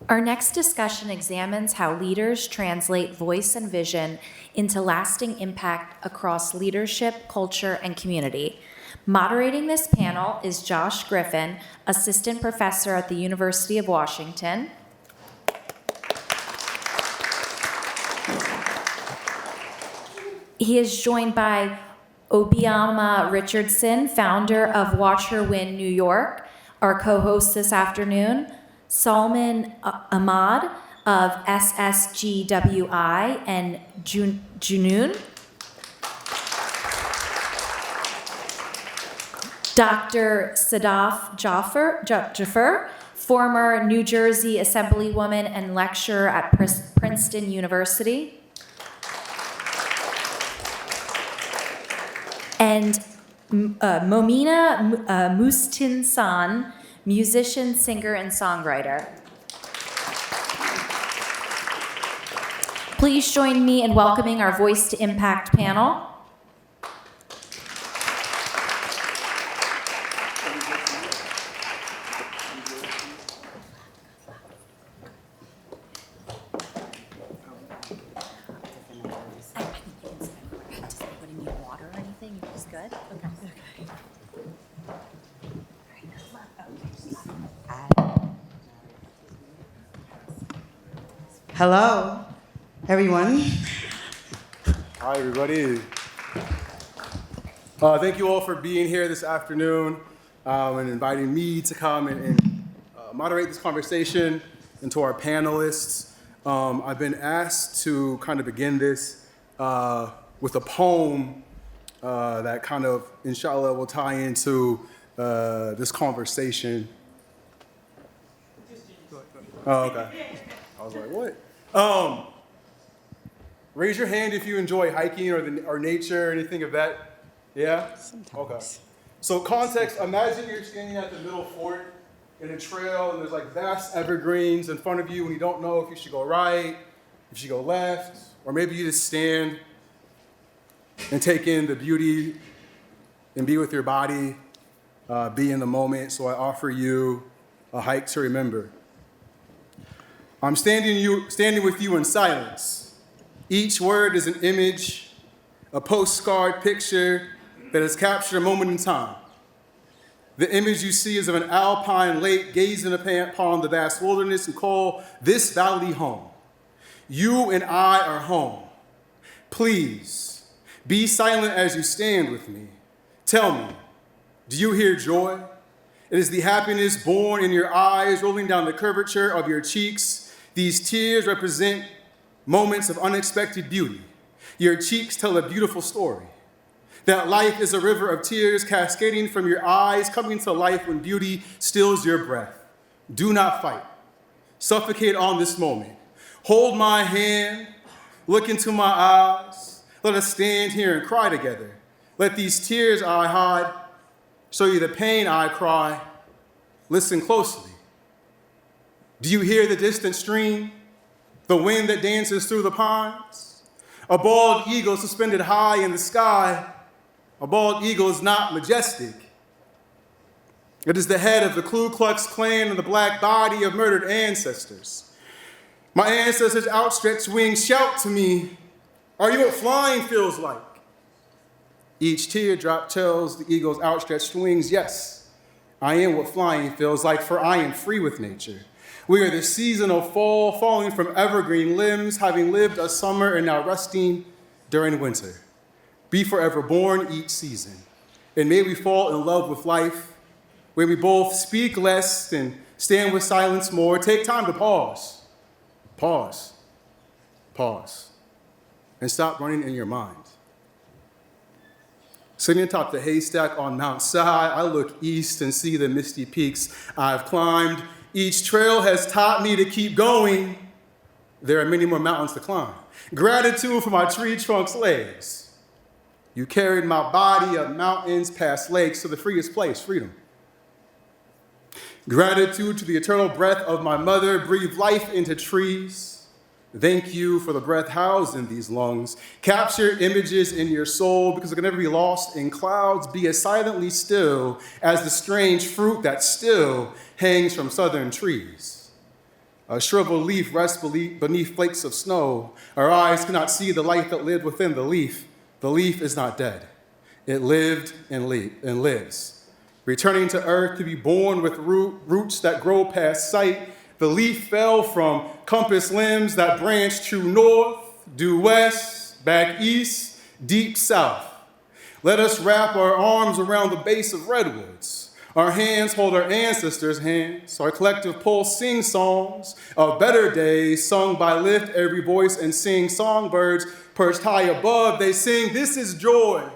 Our next discussion examines how leaders translate voice and vision into lasting impact across leadership, culture, and community. Moderating this panel is Josh Griffin, Assistant Professor at the University of Washington. He is joined by Obioma Richardson, founder of Watch Her Win New York, our co-host this afternoon, Salman Ahmad of SSGWI and Junoon, Dr. Sadaf Jaffer, former New Jersey Assemblywoman and lecturer at Princeton University, and Momina Mustehsan, musician, singer, and songwriter. Please join me in welcoming our Voice to Impact panel. Hello, everyone. Hi, everybody. Thank you all for being here this afternoon and inviting me to come and moderate this conversation, and to our panelists. I've been asked to kind of begin this with a poem that kind of, inshallah, will tie into this conversation. Oh, okay. I was like, what? Raise your hand if you enjoy hiking or nature or anything of that. Yeah? Sometimes. Okay. So context, imagine you're standing at the middle fort in a trail and there's like vast evergreens in front of you and you don't know if you should go right, if you should go left, or maybe you just stand and take in the beauty and be with your body, be in the moment. So I offer you a hike to remember. I'm standing with you in silence. Each word is an image, a postcard picture that has captured a moment in time. The image you see is of an alpine lake gazing upon the vast wilderness and call this valley home. You and I are home. Please, be silent as you stand with me. Tell me, do you hear joy? It is the happiness born in your eyes, rolling down the curvature of your cheeks. These tears represent moments of unexpected beauty. Your cheeks tell a beautiful story. That life is a river of tears cascading from your eyes, coming to life when beauty stills your breath. Do not fight. Suffocate on this moment. Hold my hand, look into my eyes. Let us stand here and cry together. Let these tears I hide show you the pain I cry. Listen closely. Do you hear the distant stream? The wind that dances through the pines? A bald eagle suspended high in the sky. A bald eagle is not majestic. It is the head of the Ku Klux Klan and the black body of murdered ancestors. My ancestors' outstretched wings shout to me, are you what flying feels like? Each teardrop tells the eagle's outstretched wings, yes, I am what flying feels like, for I am free with nature. We are the season of fall, falling from evergreen limbs, having lived a summer and now resting during winter. Be forever born each season. And may we fall in love with life, where we both speak less and stand with silence more. Take time to pause, and stop running in your mind. Sitting atop the haystack on Mount Si, I look east and see the misty peaks I've climbed. Each trail has taught me to keep going. There are many more mountains to climb. Gratitude for my tree trunk's legs. You carried my body up mountains, past lakes, to the freest place, freedom. Gratitude to the eternal breath of my mother, breathe life into trees. Thank you for the breath housed in these lungs. Capture images in your soul because it can never be lost in clouds. Be as silently still as the strange fruit that still hangs from southern trees. A shriveled leaf rests beneath flakes of snow. Our eyes cannot see the light that lived within the leaf. The leaf is not dead. It lived and lives. Returning to earth to be born with roots that grow past sight, the leaf fell from compass limbs that branch true north, due west, back east, deep south. Let us wrap our arms around the base of redwoods. Our hands hold our ancestors' hands. Our collective pulse sing songs of better days, sung by lift every voice and sing songbirds perched high above. They sing, this is joy.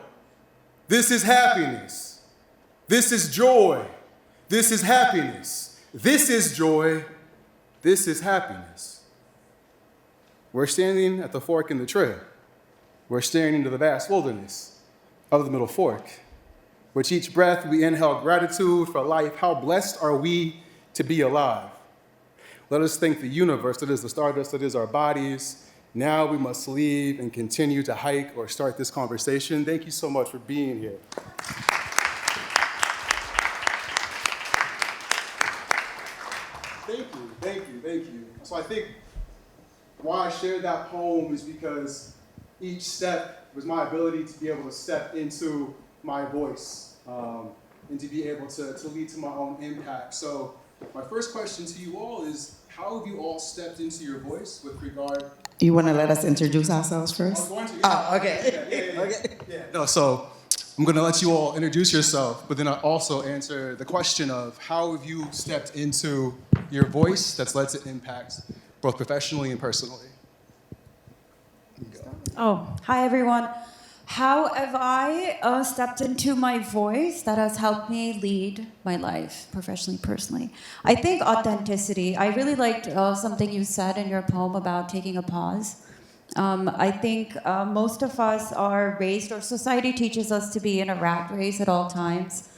This is happiness. This is joy. This is happiness. This is joy. This is happiness. We're standing at the fork in the trail. We're staring into the vast wilderness of the Middle Fork. With each breath, we inhale gratitude for life. How blessed are we to be alive? Let us thank the universe that is the stardust that is our bodies. Now we must leave and continue to hike or start this conversation. Thank you so much for being here. Thank you. So I think why I shared that poem is because each step was my ability to be able to step into my voice and to be able to lead to my own impact. So my first question to you all is, how have you all stepped into your voice with regard... You want to let us introduce ourselves first? I'm going to, yeah. Oh, okay. Yeah. Okay. No, so I'm going to let you all introduce yourself, but then I also answer the question of how have you stepped into your voice that's led to impact, both professionally and personally. Oh, hi everyone. How have I stepped into my voice that has helped me lead my life, professionally, personally? I think authenticity. I really liked something you said in your poem about taking a pause. I think most of us are raised, or society teaches us to be in a rat race at all times.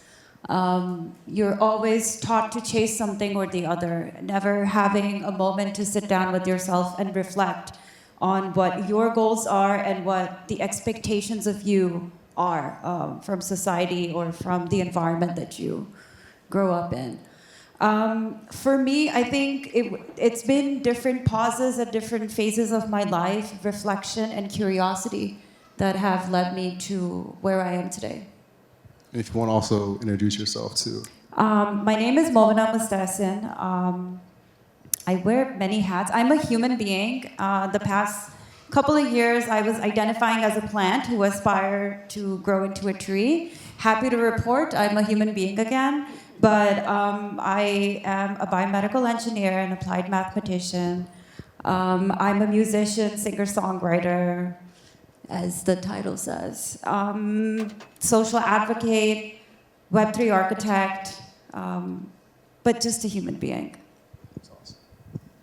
You're always taught to chase something or the other, never having a moment to sit down with yourself and reflect on what your goals are and what the expectations of you are from society or from the environment that you grow up in. For me, I think it's been different pauses at different phases of my life, reflection and curiosity that have led me to where I am today. And if you want to also introduce yourself too. My name is Momina Mustehsan. I wear many hats. I'm a human being. The past couple of years, I was identifying as a plant who aspired to grow into a tree. Happy to report I'm a human being again, but I am a biomedical engineer and applied mathematician. I'm a musician, singer-songwriter, as the title says. Social advocate, Web3 architect, but just a human being.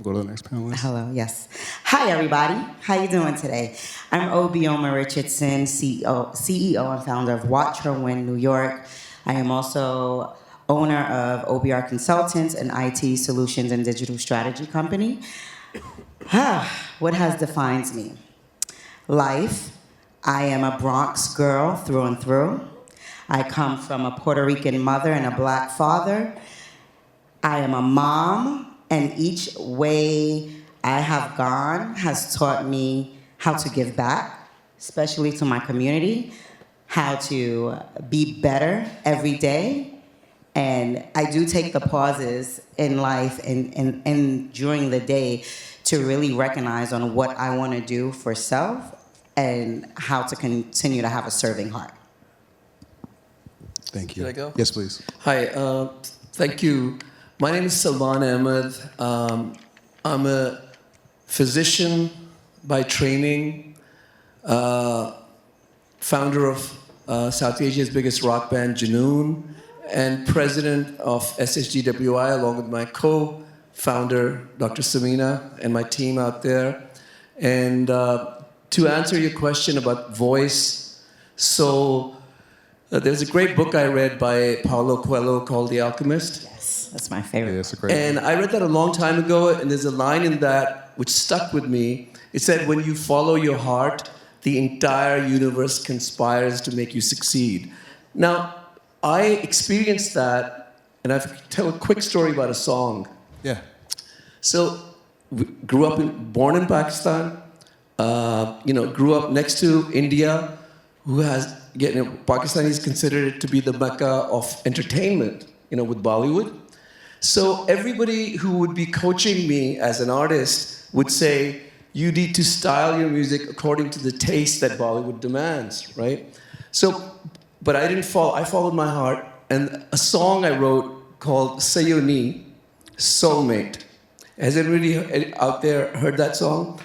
Go to the next panelist. Hello, yes. Hi, everybody. How you doing today? I'm Obioma Richardson, CEO and founder of Watch Her Win New York. I am also owner of OBR Consultants, an IT solutions and digital strategy company. What has defined me? Life. I am a Bronx girl through and through. I come from a Puerto Rican mother and a Black father. I am a mom. And each way I have gone has taught me how to give back, especially to my community, how to be better every day. And I do take the pauses in life and during the day to really recognize on what I want to do for self and how to continue to have a serving heart. Thank you. Can I go? Yes, please. Hi, thank you. My name is Salman, Ahmad. I'm a physician by training, founder of South Asia's biggest rock band, Junoon, and president of SHGWI, along with my co-founder, Dr. Samina, and my team out there. And to answer your question about voice, so there's a great book I read by Paulo Coelho called The Alchemist. That's my favorite. Yeah, it's a great And I read that a long time ago, and there's a line in that which stuck with me. It said, when you follow your heart, the entire universe conspires to make you succeed. Now, I experienced that, and I have to tell a quick story about a song. Yeah. So born in Pakistan, grew up next to India, who has, Pakistanis consider it to be the Mecca of entertainment, with Bollywood. So everybody who would be coaching me as an artist would say, you need to style your music according to the taste that Bollywood demands, right? So, but I didn't follow, I followed my heart, and a song I wrote called Sayoni, Soulmate. Has anybody out there heard that song?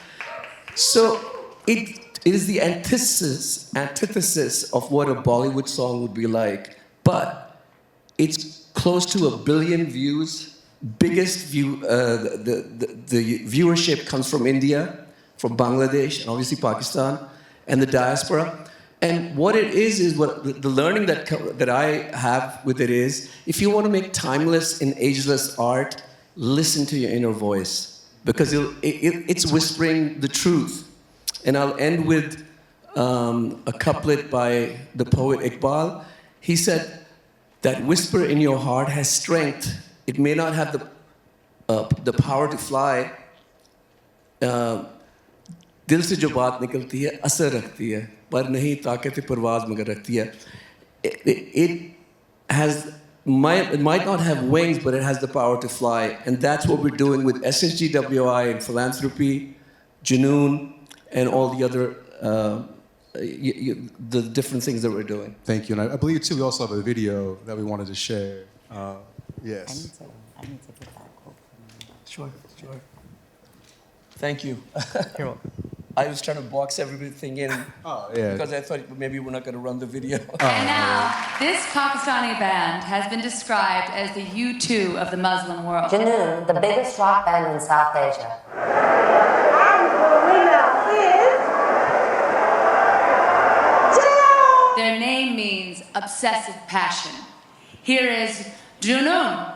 So it is the antithesis of what a Bollywood song would be like, but it's close to 1 billion views. Biggest view, the viewership comes from India, from Bangladesh, and obviously Pakistan, and the diaspora. And what it is what the learning that I have with it is, if you want to make timeless and ageless art, listen to your inner voice, because it's whispering the truth. And I'll end with a couplet by the poet Iqbal. He said, that whisper in your heart has strength. It may not have the power to fly. दिल से जो बात निकलती है असर रखती है पर नहीं ताकत परवाज़ मगर रखती है. It might not have wings, but it has the power to fly. And that's what we're doing with SSGWI and philanthropy, Junoon, and all the other the different things that we're doing. Thank you. And I believe, too, we also have a video that we wanted to share. Yes. I need to get that quote from you. Sure. Thank you. You're welcome. I was trying to box everything in because I thought maybe we're not going to run the video. And now, this Pakistani band has been described as the U2 of the Muslim world. Junoon, the biggest rock band in South Asia. And the winner is Their name means obsessive passion. Here is Junoon.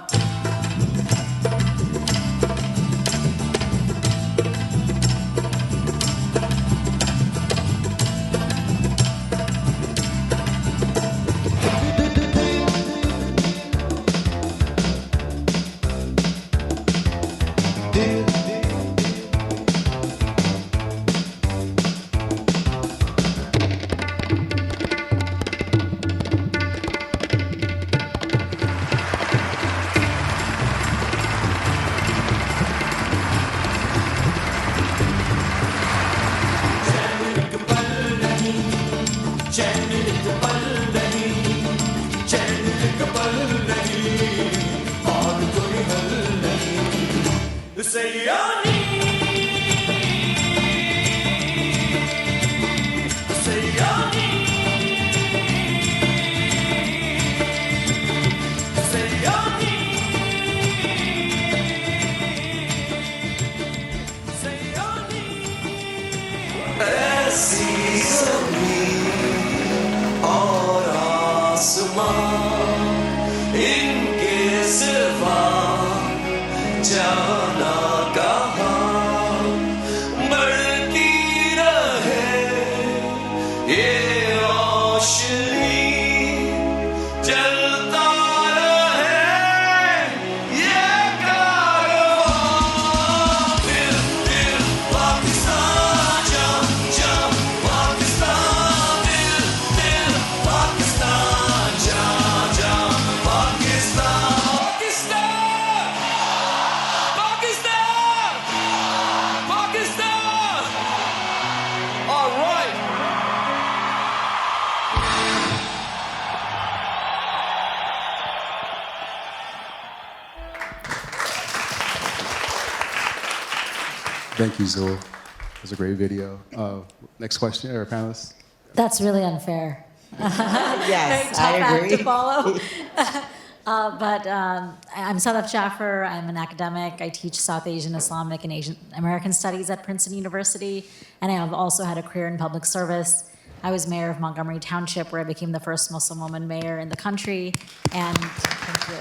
Thank you, Zul. It was a great video. Next question, or panelists? That's really unfair. Yes, Very I tough act agree. to follow. But I'm Sadaf Jaffer. I'm an academic. I teach South Asian, Islamic, and Asian American Studies at Princeton University, and I have also had a career in public service. I was mayor of Montgomery Township, where I became the first Muslim woman mayor in the country, and thank you.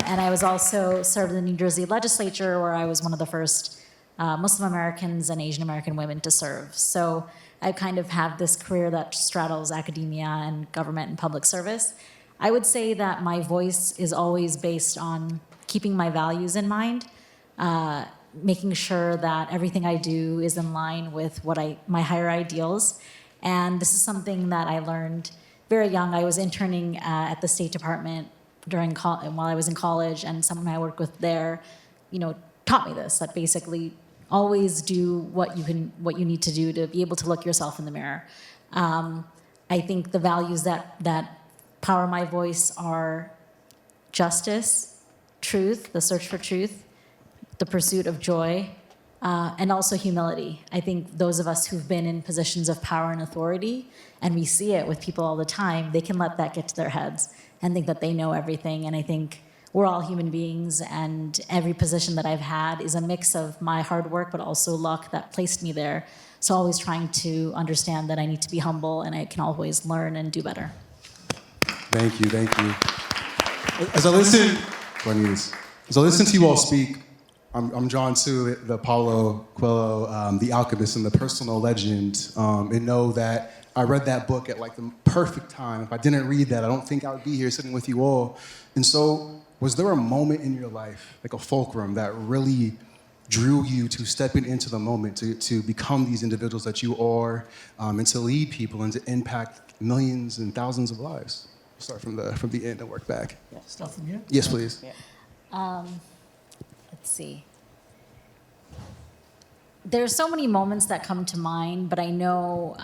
And I was also served in the New Jersey legislature, where I was one of the first Muslim Americans and Asian American women to serve. So I kind of have this career that straddles academia and government and public service. I would say that my voice is always based on keeping my values in mind. making sure that everything I do is in line with my higher ideals. And this is something that I learned very young. I was interning at the State Department while I was in college, and someone I worked with there, taught me this, that basically always do what you need to do to be able to look yourself in the mirror. I think the values that power my voice are justice, truth, the search for truth, the pursuit of joy, and also humility. I think those of us who've been in positions of power and authority, and we see it with people all the time, they can let that get to their heads and think that they know everything. And I think we're all human beings, and every position that I've had is a mix of my hard work, but also luck that placed me there. So always trying to understand that I need to be humble, and I can always learn and do better. Thank you, thank you. As I listen to you all speak, I'm drawn to the Paulo Coelho, The Alchemist, and the personal legend, and know that I read that book at like the perfect time. If I didn't read that, I don't think I would be here sitting with you all. And so, was there a moment in your life, like a fulcrum, that really drew you to stepping into the moment, to become these individuals that you are, and to lead people and to impact millions and thousands of lives? We'll start from the end and work back. Yeah, start from here? Yes, please. Yeah. Let's see. There's so many moments that come to mind, but I know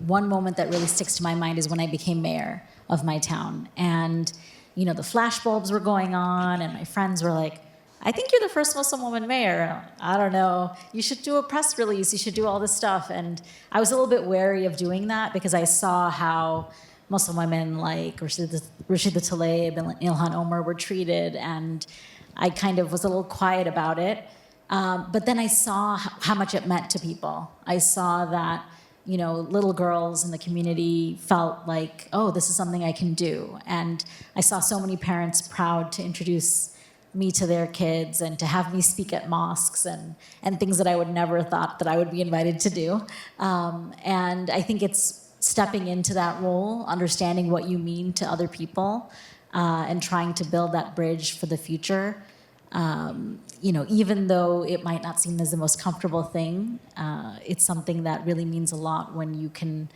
one moment that really sticks to my mind is when I became mayor of my town. And, the flash bulbs were going on, and my friends were like, I think you're the first Muslim woman mayor. I don't know. You should do a press release. You should do all this stuff. And I was a little bit wary of doing that because I saw how Muslim women like Rashida Tlaib and Ilhan Omar were treated, and I kind of was a little quiet about it. But then I saw how much it meant to people. I saw that, little girls in the community felt like, oh, this is something I can do. And I saw so many parents proud to introduce me to their kids and to have me speak at mosques and things that I would never have thought that I would be invited to do. And I think it's stepping into that role, understanding what you mean to other people, and trying to build that bridge for the future. Even though it might not seem as the most comfortable thing, it's something that really means a lot when you can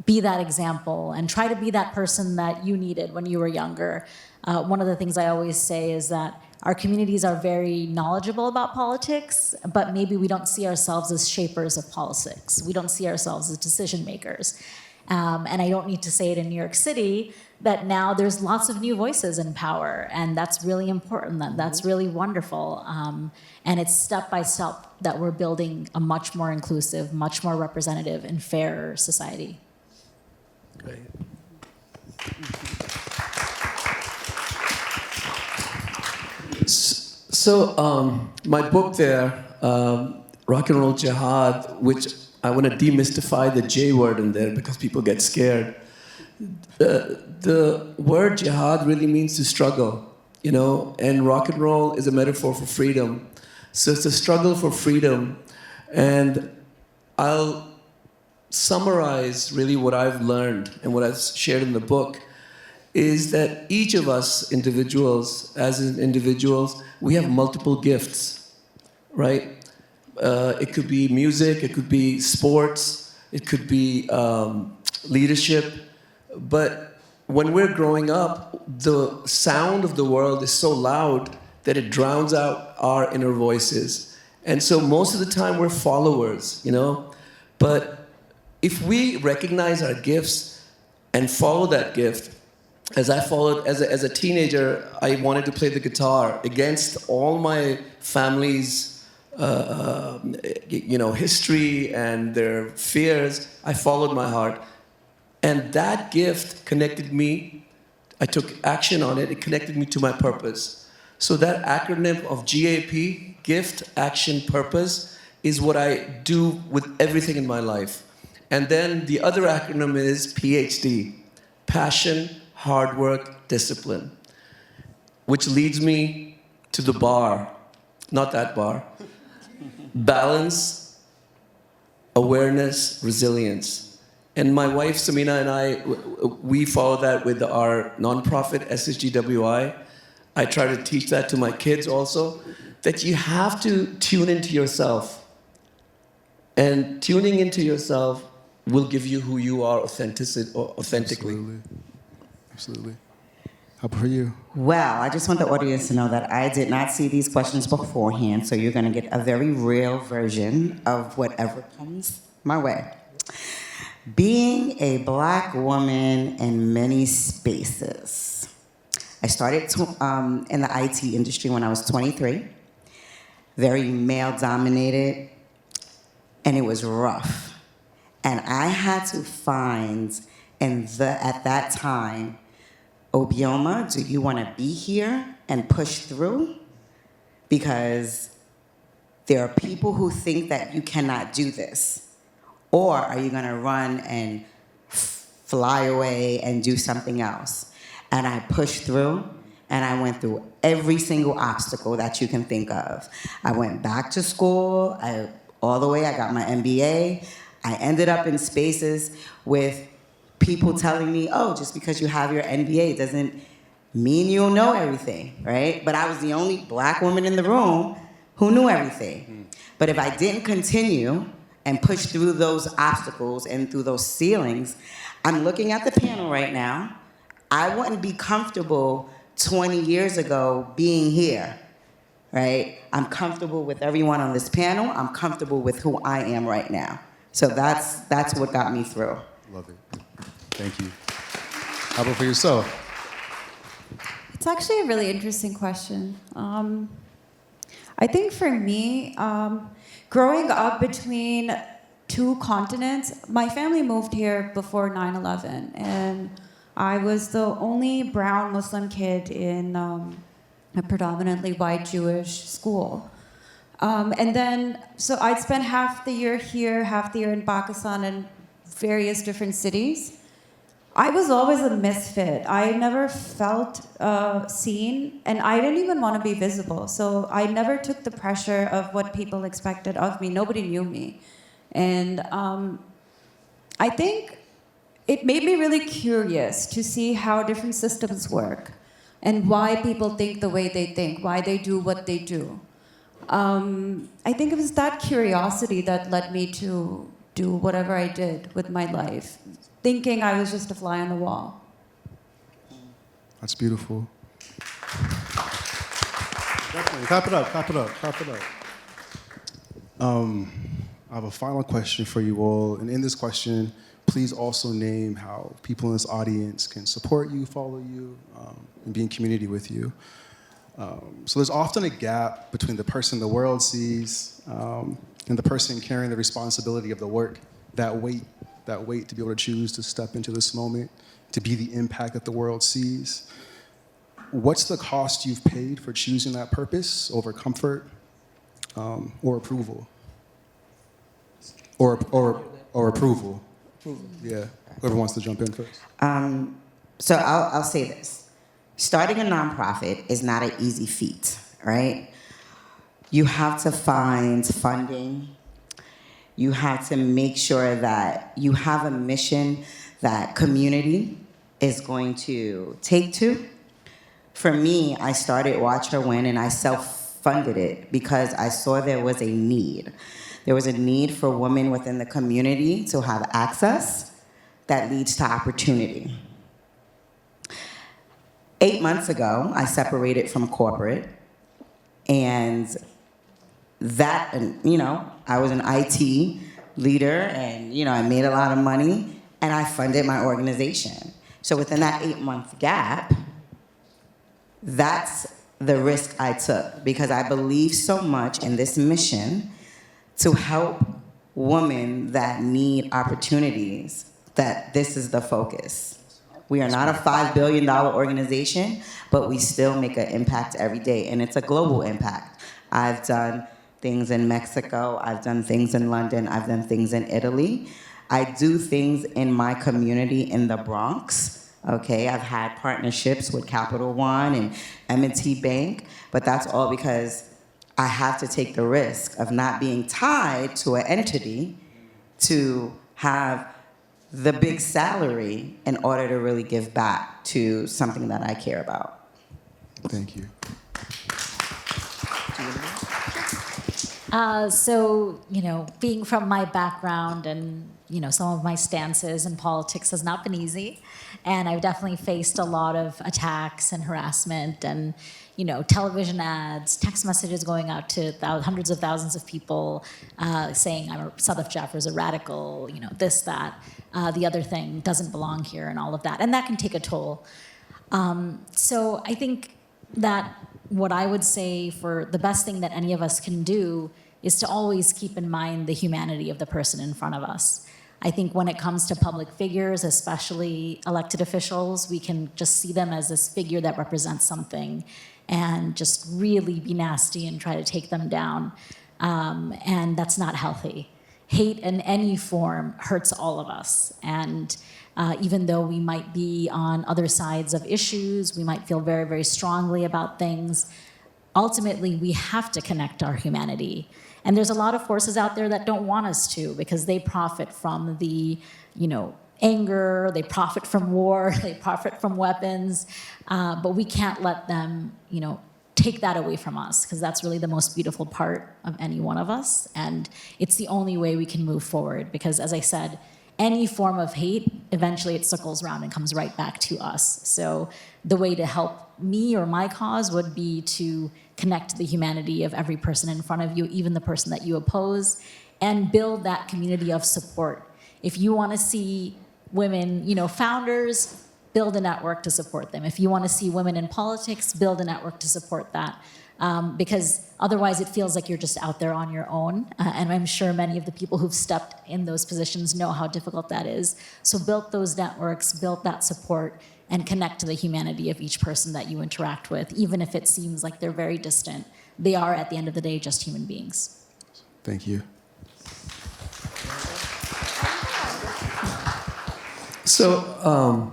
be that example and try to be that person that you needed when you were younger. One of the things I always say is that our communities are very knowledgeable about politics, but maybe we don't see ourselves as shapers of politics. We don't see ourselves as decision makers. And I don't need to say it in New York City, that now there's lots of new voices in power, and that's really important. That's really wonderful. And it's step by step that we're building a much more inclusive, much more representative, and fairer society. Great. So my book there, Rock and Roll Jihad, which I want to demystify the J word in there because people get scared. The word jihad really means to struggle, and rock and roll is a metaphor for freedom. So it's a struggle for freedom. And I'll summarize really what I've learned and what I've shared in the book is that each of us individuals, we have multiple gifts, right? It could be music, it could be sports, it could be leadership. But when we're growing up, the sound of the world is so loud that it drowns out our inner voices. And so most of the time we're followers, But if we recognize our gifts and follow that gift, as I followed, as a teenager, I wanted to play the guitar against all my family's history and their fears. I followed my heart. And that gift connected me. I took action on it. It connected me to my purpose. So that acronym of GAP, gift, action, purpose, is what I do with everything in my life. And then the other acronym is PhD, passion, hard work, discipline, which leads me to the bar, not that bar. Balance, awareness, resilience. And my wife, Samina, and I, we follow that with our nonprofit, SSGWI. I try to teach that to my kids also, that you have to tune into yourself. And tuning into yourself will give you who you are authentically. Absolutely. How about for you? Well, I just want the audience to know that I did not see these questions beforehand, so you're going to get a very real version of whatever comes my way. Being a Black woman in many spaces. I started in the IT industry when I was 23, very male-dominated, and it was rough. And I had to find, at that time, Obioma, do you want to be here and push through? Because there are people who think that you cannot do this. Or are you going to run and fly away and do something else? And I pushed through, and I went through every single obstacle that you can think of. I went back to school, all the way, I got my MBA. I ended up in spaces with people telling me, oh, just because you have your MBA doesn't mean you'll know everything, right? But I was the only Black woman in the room who knew everything. But if I didn't continue and push through those obstacles and through those ceilings, I'm looking at the panel right now. I wouldn't be comfortable 20 years ago being here, right? I'm comfortable with everyone on this panel. I'm comfortable with who I am right now. So that's what got me through. Love it. Thank you. How about for yourself? It's actually a really interesting question. I think for me, growing up between two continents, my family moved here before 9/11, and I was the only brown Muslim kid in a predominantly white Jewish school. And then, so I'd spend half the year here, half the year in Pakistan, in various different cities. I was always a misfit. I never felt seen, and I didn't even want to be visible. So I never took the pressure of what people expected of me. Nobody knew me. And I think it made me really curious to see how different systems work and why people think the way they think, why they do what they do. I think it was that curiosity that led me to do whatever I did with my life, thinking I was just a fly on the wall. That's beautiful. Definitely. Clap it up, clap it up, clap it up. I have a final question for you all. And in this question, please also name how people in this audience can support you, follow you, and be in community with you. So there's often a gap between the person the world sees and the person carrying the responsibility of the work, that weight to be able to choose to step into this moment, to be the impact that the world sees. What's the cost you've paid for choosing that purpose over comfort or approval? Or approval. Yeah, whoever wants to jump in first. So I'll say this. Starting a nonprofit is not an easy feat, right? You have to find funding. You have to make sure that you have a mission that community is going to take to. For me, I started Watch Her Win, and I self-funded it because I saw there was a need. There was a need for women within the community to have access that leads to opportunity. 8 months ago, I separated from corporate, and that, I was an IT leader, and, I made a lot of money, and I funded my organization. So within that 8-month gap, that's the risk I took, because I believe so much in this mission to help women that need opportunities, that this is the focus. We are not a $5 billion organization, but we still make an impact every day, and it's a global impact. I've done things in Mexico, I've done things in London, I've done things in Italy. I do things in my community in the Bronx, okay? I've had partnerships with Capital One and M&T Bank, but that's all because I have to take the risk of not being tied to an entity to have the big salary in order to really give back to something that I care about. Thank you. So, being from my background and, some of my stances in politics has not been easy. And I've definitely faced a lot of attacks and harassment and, television ads, text messages going out to hundreds of thousands of people saying Sadaf Jaffer's a radical, this, that, the other thing doesn't belong here and all of that. And that can take a toll. So I think that what I would say for the best thing that any of us can do is to always keep in mind the humanity of the person in front of us. I think when it comes to public figures, especially elected officials, we can just see them as this figure that represents something and just really be nasty and try to take them down. And that's not healthy. Hate in any form hurts all of us. And even though we might be on other sides of issues, we might feel very, very strongly about things, ultimately we have to connect our humanity. And there's a lot of forces out there that don't want us to because they profit from the, anger, they profit from war, they profit from weapons, but we can't let them, take that away from us because that's really the most beautiful part of any one of us. And it's the only way we can move forward because, as I said, any form of hate, eventually it circles around and comes right back to us. So the way to help me or my cause would be to connect to the humanity of every person in front of you, even the person that you oppose, and build that community of support. If you want to see women, founders, build a network to support them. If you want to see women in politics, build a network to support that. Because otherwise it feels like you're just out there on your own. And I'm sure many of the people who've stepped in those positions know how difficult that is. So build those networks, build that support, and connect to the humanity of each person that you interact with. Even if it seems like they're very distant, they are, at the end of the day, just human beings. Thank you. So,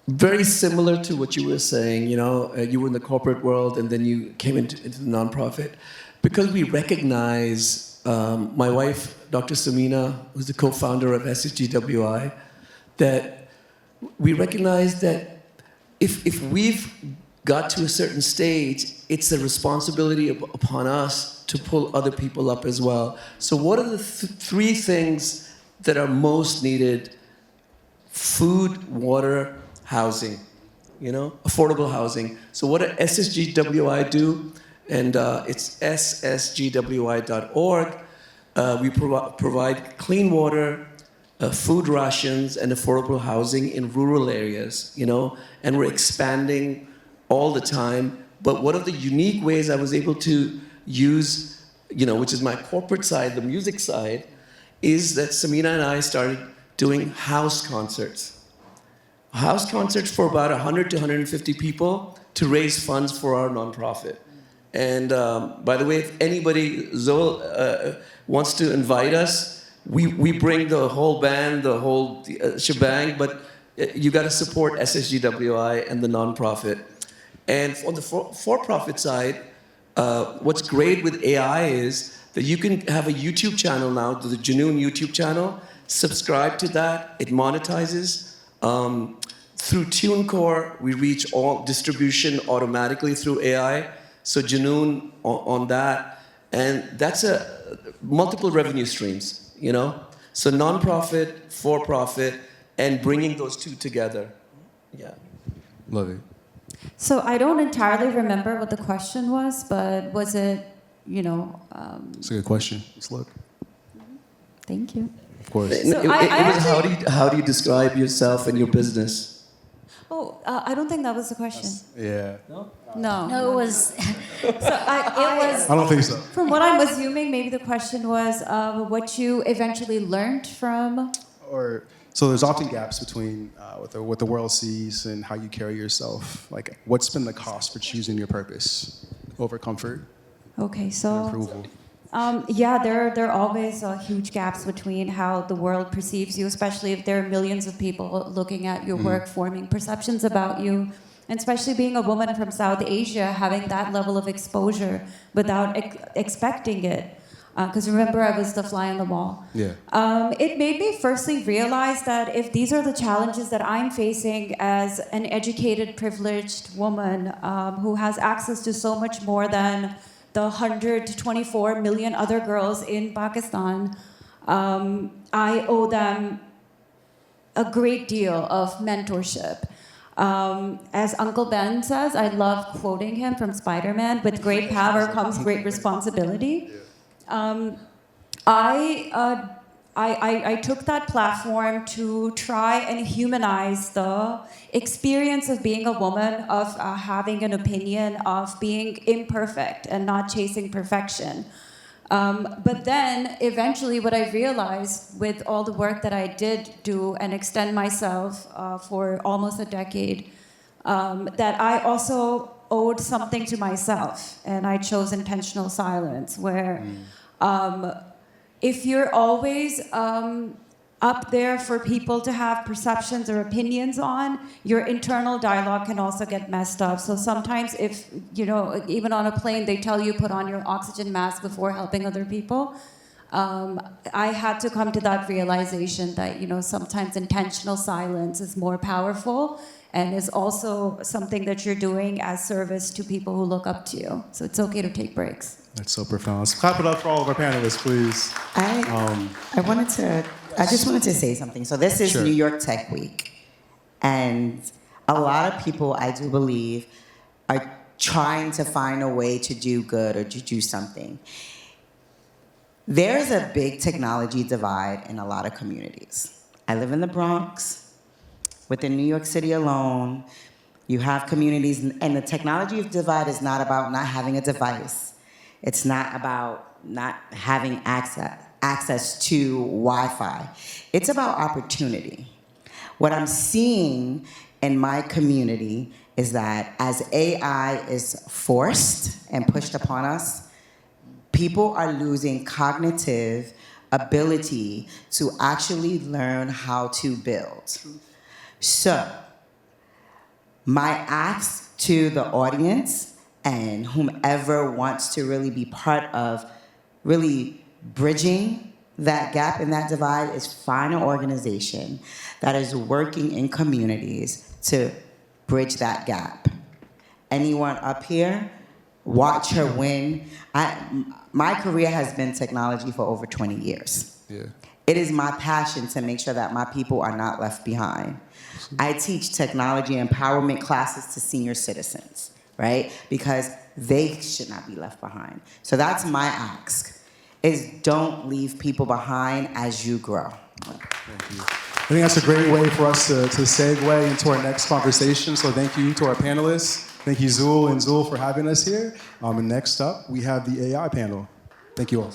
very similar to what you were saying, you were in the corporate world and then you came into the nonprofit. Because we recognize, my wife, Dr. Samina, who's the co-founder of SSGWI, that we recognize that if we've got to a certain stage, it's a responsibility upon us to pull other people up as well. So what are the three things that are most needed? Food, water, housing, affordable housing. So what does SSGWI do? And it's ssgwi.org. We provide clean water, food rations, and affordable housing in rural areas, and we're expanding all the time. But one of the unique ways I was able to use, which is my corporate side, the music side, is that Samina and I started doing house concerts. House concerts for about 100 to 150 people to raise funds for our nonprofit. And by the way, if anybody, Zol, wants to invite us, we bring the whole band, the whole shebang, but you got to support SSGWI and the nonprofit. And on the for-profit side, what's great with AI is that you can have a YouTube channel now, the Junoon YouTube channel, subscribe to that, it monetizes. Through TuneCore, we reach all distribution automatically through AI. So Junoon on that, and that's multiple revenue streams, So nonprofit, for-profit, and bringing those two together. Yeah. Love it. So I don't entirely remember what the question was, but was it, It's a good question. Let's look. Thank you. Of course. It was how do you describe yourself and your business? Oh, I don't think that was the question. Yeah. No. No, it was. I don't think so. From what I'm assuming, maybe the question was what you eventually learned from. So there's often gaps between what the world sees and how you carry yourself. Like, what's been the cost for choosing your purpose over comfort? Okay, so And approval. there are always huge gaps between how the world perceives you, especially if there are millions of people looking at your work, forming perceptions about you. And especially being a woman from South Asia, having that level of exposure without expecting it. Because remember, I was the fly on the wall. Yeah. It made me firstly realize that if these are the challenges that I'm facing as an educated, privileged woman who has access to so much more than the 124 million other girls in Pakistan, I owe them a great deal of mentorship. As Uncle Ben says, I love quoting him from Spider-Man, with great power comes great responsibility. I took that platform to try and humanize the experience of being a woman, of having an opinion, of being imperfect and not chasing perfection. But then eventually what I realized with all the work that I did do and extend myself for almost a decade, that I also owed something to myself, and I chose intentional silence, where if you're always up there for people to have perceptions or opinions on, your internal dialogue can also get messed up. So sometimes if, even on a plane, they tell you put on your oxygen mask before helping other people. I had to come to that realization that, sometimes intentional silence is more powerful and is also something that you're doing as service to people who look up to you. So it's okay to take breaks. That's so profound. Let's clap it up for all of our panelists, please. I just wanted to say something. So this is Sure. New York Tech Week, and a lot of people, I do believe, are trying to find a way to do good or to do something. There's a big technology divide in a lot of communities. I live in the Bronx. Within New York City alone, you have communities, and the technology divide is not about not having a device. It's not about not having access to Wi-Fi. It's about opportunity. What I'm seeing in my community is that as AI is forced and pushed upon us, people are losing cognitive ability to actually learn how to build. So, my ask to the audience and whomever wants to really be part of really bridging that gap and that divide is find an organization that is working in communities to bridge that gap. Anyone up here, watch her win. My career has been technology for over 20 years. Yeah. It is my passion to make sure that my people are not left behind. I teach technology empowerment classes to senior citizens, right? Because they should not be left behind. So that's my ask, is don't leave people behind as you grow. Thank you. I think that's a great way for us to segue into our next conversation. So thank you to our panelists. Thank you, Zul and Zul, for having us here. And next up, we have the AI panel. Thank you all.